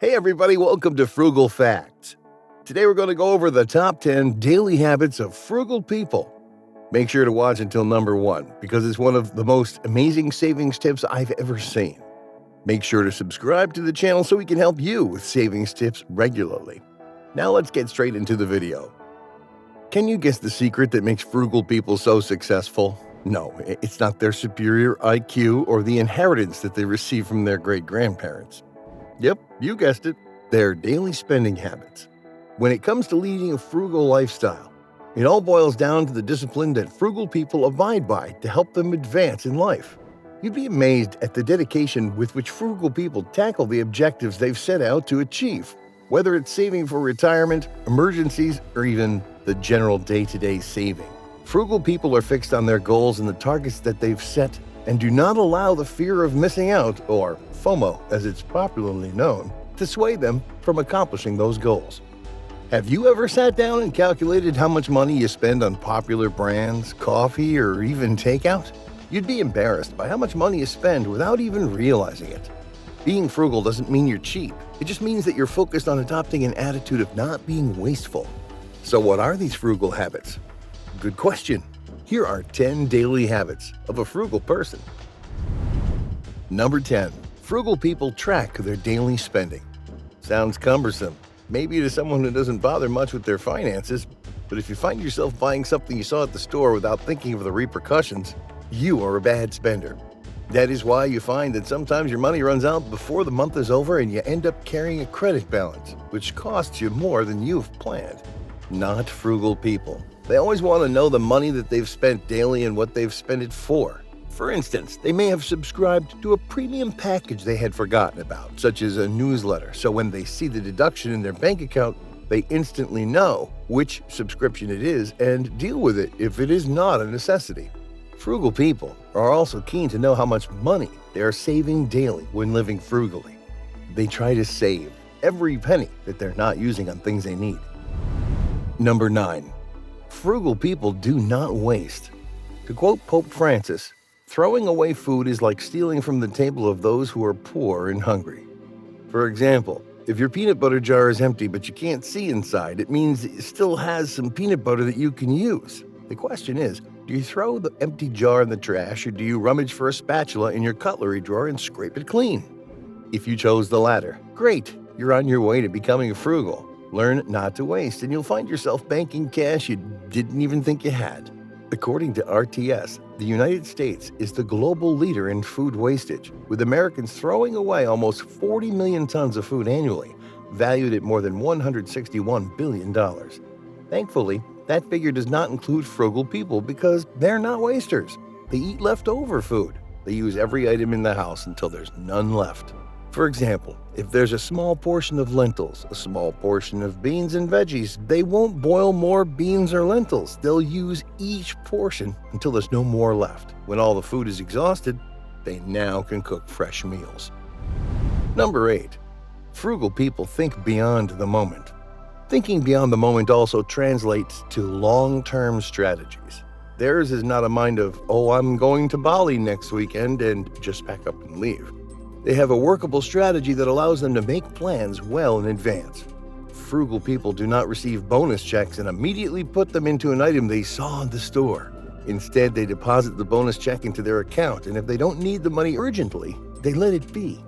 Hey everybody, welcome to Frugal Facts. Today we're going to go over the top 10 daily habits of frugal people. Make sure to watch until number 1 because it's one of the most amazing savings tips I've ever seen. Make sure to subscribe to the channel so we can help you with savings tips regularly. Now let's get straight into the video. Can you guess the secret that makes frugal people so successful? No, it's not their superior IQ or the inheritance that they receive from their great-grandparents. Yep, you guessed it, their daily spending habits. When it comes to leading a frugal lifestyle, it all boils down to the discipline that frugal people abide by to help them advance in life. You'd be amazed at the dedication with which frugal people tackle the objectives they've set out to achieve, whether it's saving for retirement, emergencies, or even the general day-to-day saving. Frugal people are fixed on their goals and the targets that they've set and do not allow the fear of missing out, or FOMO as it's popularly known, to sway them from accomplishing those goals. Have you ever sat down and calculated how much money you spend on popular brands, coffee, or even takeout? You'd be embarrassed by how much money you spend without even realizing it. Being frugal doesn't mean you're cheap. It just means that you're focused on adopting an attitude of not being wasteful. So what are these frugal habits? Good question. Here are 10 daily habits of a frugal person. Number 10. Frugal people track their daily spending. Sounds cumbersome, maybe to someone who doesn't bother much with their finances, but if you find yourself buying something you saw at the store without thinking of the repercussions, you are a bad spender. That is why you find that sometimes your money runs out before the month is over and you end up carrying a credit balance, which costs you more than you've planned. Not frugal people. They always want to know the money that they've spent daily and what they've spent it for. For instance, they may have subscribed to a premium package they had forgotten about, such as a newsletter, so when they see the deduction in their bank account, they instantly know which subscription it is and deal with it if it is not a necessity. Frugal people are also keen to know how much money they are saving daily when living frugally. They try to save every penny that they're not using on things they need. Number 9. Frugal people do not waste. To quote Pope Francis, throwing away food is like stealing from the table of those who are poor and hungry. For example, if your peanut butter jar is empty but you can't see inside, it means it still has some peanut butter that you can use. The question is, do you throw the empty jar in the trash or do you rummage for a spatula in your cutlery drawer and scrape it clean? If you chose the latter, great, you're on your way to becoming frugal. Learn not to waste, and you'll find yourself banking cash you didn't even think you had. According to RTS, the United States is the global leader in food wastage, with Americans throwing away almost 40 million tons of food annually, valued at more than $161 billion. Thankfully, that figure does not include frugal people because they're not wasters. They eat leftover food. They use every item in the house until there's none left. For example, if there's a small portion of lentils, a small portion of beans and veggies, they won't boil more beans or lentils. They'll use each portion until there's no more left. When all the food is exhausted, they now can cook fresh meals. Number 8. Frugal people think beyond the moment. Thinking beyond the moment also translates to long-term strategies. Theirs is not a mind of, oh, I'm going to Bali next weekend and just pack up and leave. They have a workable strategy that allows them to make plans well in advance. Frugal people do not receive bonus checks and immediately put them into an item they saw in the store. Instead, they deposit the bonus check into their account, and if they don't need the money urgently, they let it be.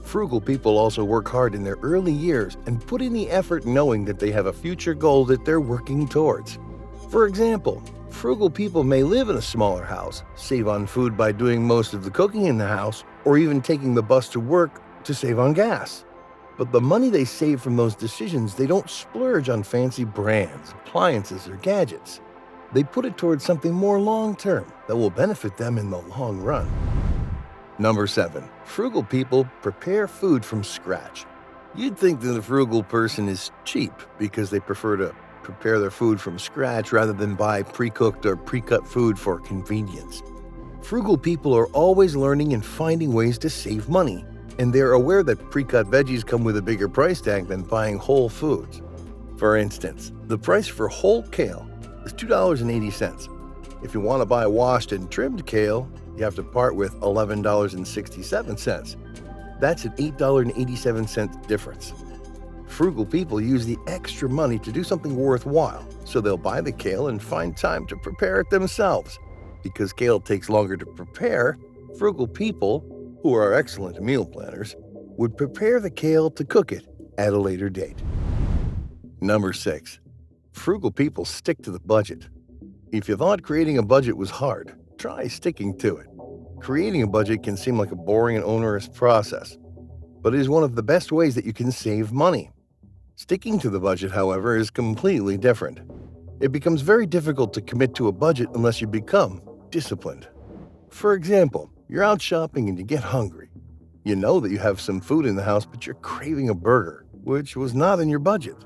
Frugal people also work hard in their early years and put in the effort knowing that they have a future goal that they're working towards. For example, frugal people may live in a smaller house, save on food by doing most of the cooking in the house, or even taking the bus to work to save on gas. But the money they save from those decisions, they don't splurge on fancy brands, appliances, or gadgets. They put it towards something more long-term that will benefit them in the long run. Number 7. Frugal people prepare food from scratch. You'd think that a frugal person is cheap because they prefer to prepare their food from scratch rather than buy pre-cooked or pre-cut food for convenience. Frugal people are always learning and finding ways to save money, and they're aware that pre-cut veggies come with a bigger price tag than buying whole foods. For instance, the price for whole kale is $2.80. If you want to buy washed and trimmed kale, you have to part with $11.67. That's an $8.87 difference. Frugal people use the extra money to do something worthwhile, so they'll buy the kale and find time to prepare it themselves. Because kale takes longer to prepare, frugal people, who are excellent meal planners, would prepare the kale to cook it at a later date. Number 6. Frugal people stick to the budget. If you thought creating a budget was hard, try sticking to it. Creating a budget can seem like a boring and onerous process, but it is one of the best ways that you can save money. Sticking to the budget, however, is completely different. It becomes very difficult to commit to a budget unless you become disciplined. For example, you're out shopping and you get hungry. You know that you have some food in the house, but you're craving a burger, which was not in your budget.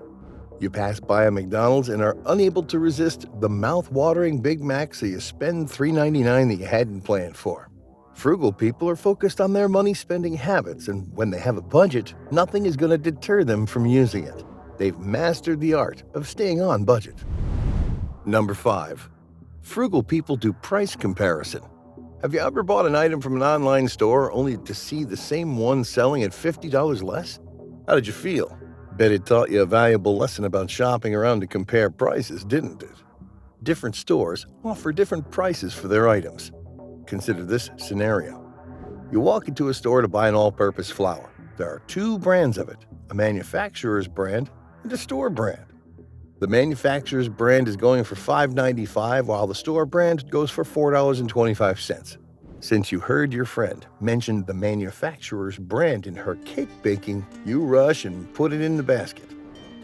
You pass by a McDonald's and are unable to resist the mouth-watering Big Mac, so you spend $3.99 that you hadn't planned for. Frugal people are focused on their money-spending habits, and when they have a budget, nothing is going to deter them from using it. They've mastered the art of staying on budget. Number 5. Frugal people do price comparison. Have you ever bought an item from an online store only to see the same one selling at $50 less? How did you feel? Bet it taught you a valuable lesson about shopping around to compare prices, didn't it? Different stores offer different prices for their items. Consider this scenario. You walk into a store to buy an all-purpose flour. There are 2 brands of it, a manufacturer's brand and a store brand. The manufacturer's brand is going for $5.95, while the store brand goes for $4.25. Since you heard your friend mention the manufacturer's brand in her cake baking, you rush and put it in the basket.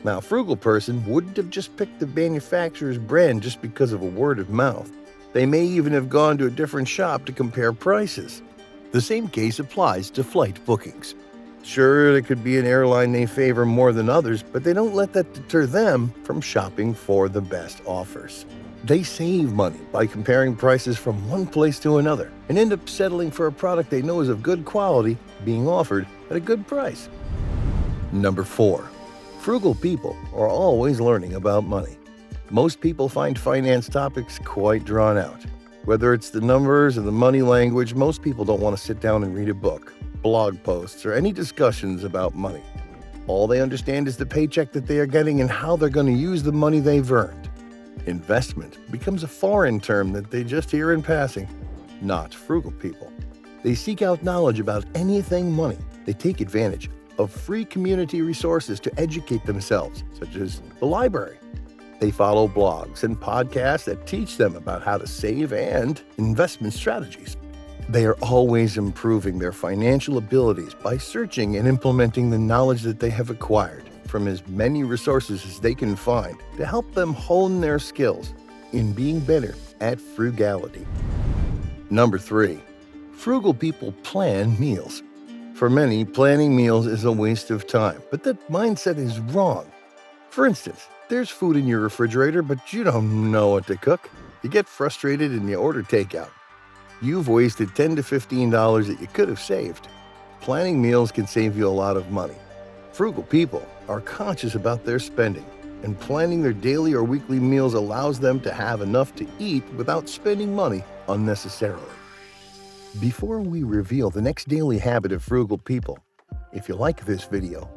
Now, a frugal person wouldn't have just picked the manufacturer's brand just because of a word of mouth. They may even have gone to a different shop to compare prices. The same case applies to flight bookings. Sure, there could be an airline they favor more than others, but they don't let that deter them from shopping for the best offers. They save money by comparing prices from one place to another and end up settling for a product they know is of good quality being offered at a good price. Number 4. Frugal people are always learning about money. Most people find finance topics quite drawn out. Whether it's the numbers or the money language, most people don't want to sit down and read a book, blog posts, or any discussions about money. All they understand is the paycheck that they are getting and how they're going to use the money they've earned. Investment becomes a foreign term that they just hear in passing. Not frugal people. They seek out knowledge about anything money. They take advantage of free community resources to educate themselves, such as the library. They follow blogs and podcasts that teach them about how to save and investment strategies. They are always improving their financial abilities by searching and implementing the knowledge that they have acquired from as many resources as they can find to help them hone their skills in being better at frugality. Number 3. Frugal people plan meals. For many, planning meals is a waste of time, but that mindset is wrong. For instance, there's food in your refrigerator, but you don't know what to cook. You get frustrated and you order takeout. You've wasted $10 to $15 that you could have saved. Planning meals can save you a lot of money. Frugal people are conscious about their spending, and planning their daily or weekly meals allows them to have enough to eat without spending money unnecessarily. Before we reveal the next daily habit of frugal people, if you like this video,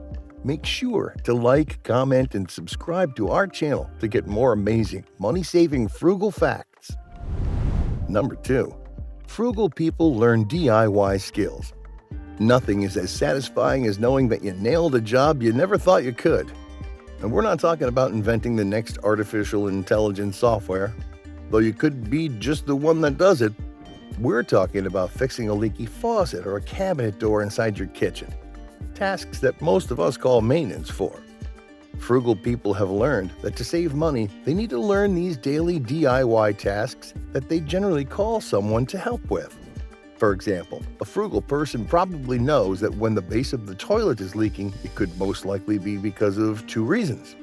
make sure to like, comment, and subscribe to our channel to get more amazing, money-saving frugal facts. Number 2. Frugal people learn DIY skills. Nothing is as satisfying as knowing that you nailed a job you never thought you could. And we're not talking about inventing the next artificial intelligence software, though you could be just the one that does it. We're talking about fixing a leaky faucet or a cabinet door inside your kitchen. Tasks that most of us call maintenance for. Frugal people have learned that to save money, they need to learn these daily DIY tasks that they generally call someone to help with. For example, a frugal person probably knows that when the base of the toilet is leaking, it could most likely be because of 2 reasons.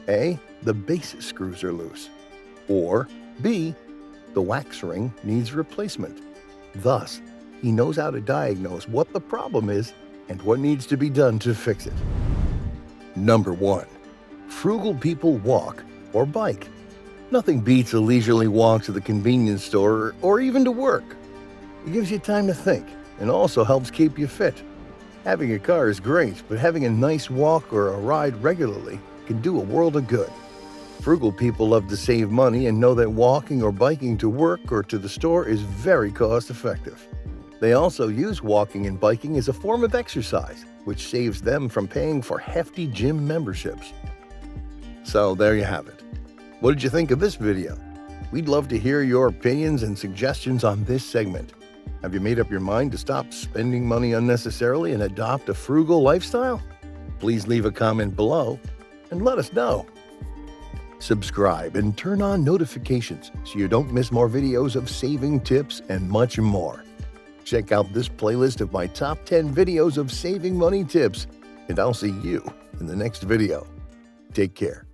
A, the base screws are loose. Or B, the wax ring needs replacement. Thus, he knows how to diagnose what the problem is and what needs to be done to fix it. Number 1. Frugal people walk or bike. Nothing beats a leisurely walk to the convenience store or even to work. It gives you time to think and also helps keep you fit. Having a car is great, but having a nice walk or a ride regularly can do a world of good. Frugal people love to save money and know that walking or biking to work or to the store is very cost-effective. They also use walking and biking as a form of exercise, which saves them from paying for hefty gym memberships. So there you have it. What did you think of this video? We'd love to hear your opinions and suggestions on this segment. Have you made up your mind to stop spending money unnecessarily and adopt a frugal lifestyle? Please leave a comment below and let us know. Subscribe and turn on notifications so you don't miss more videos of saving tips and much more. Check out this playlist of my top 10 videos of saving money tips, and I'll see you in the next video. Take care.